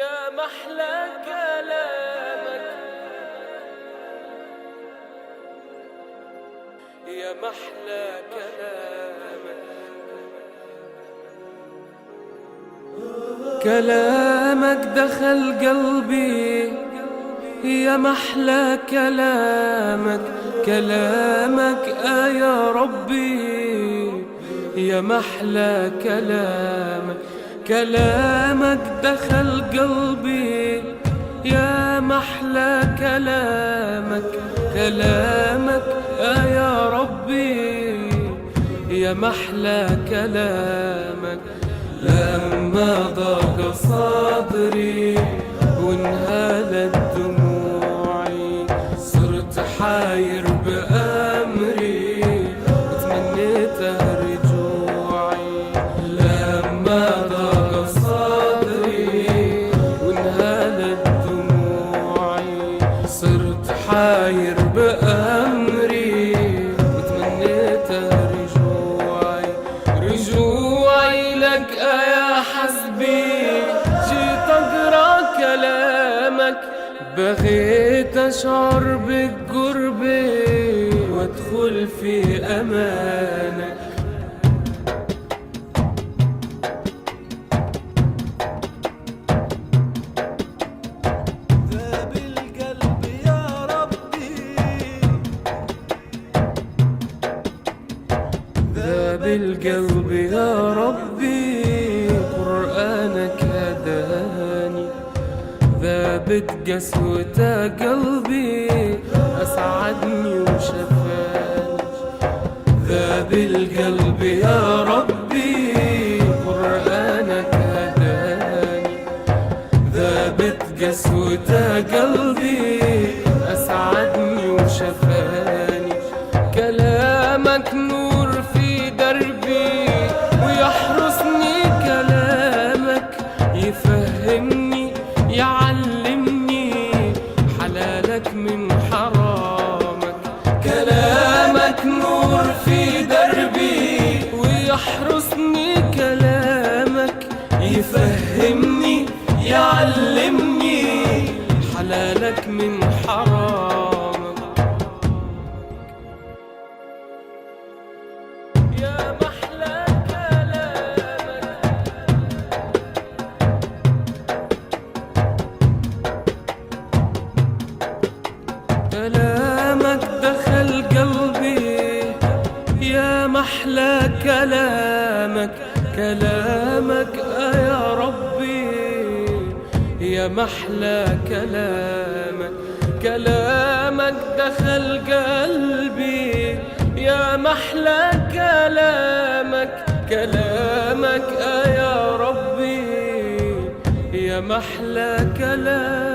يا محلى كلامك، يا محلى كلامك، كلامك دخل قلبي. يا محلى كلامك، كلامك يا ربي. يا محلى كلامك، كلامك دخل قلبي. يا محلى كلامك، كلامك يا ربي. يا محلى كلامك، لما ضاق صدري وانهالت دموعي صرت حاير بأمري وتمنيت رجوعي. لما ضاق صدري وانهالت دموعي صرت حاير بأمري وتمنيت رجوعي. رجوعي لك يا حسبي، جيت أقرأ كلامك بغيت أشعر بالقربة وأدخل في أمانك. ذاب القلب يا ربي، ذاب القلب يا ربي. قرآنك هداني، ذابت قسوة قلبي أسعدني وشفاني. ذاب القلب يا ربي، قرآنك هداني، ذابت قسوة قلبي أسعدني وشفاني. كلامك نور في دربي ويحرسني، كلامك يفهمني يعلمني حلالك من حرامك. كلامك نور في دربي ويحرسني، كلامك يفهمني يعلمني حلالك من حرامك. يا محلى كلامك، كلامك دخل قلبي. يا محلى كلامك، كلامك يا ربي. يا محلى كلامك، كلامك دخل قلبي. يا محلى كلامك، كلامك يا ربي. يا محلى كلامك.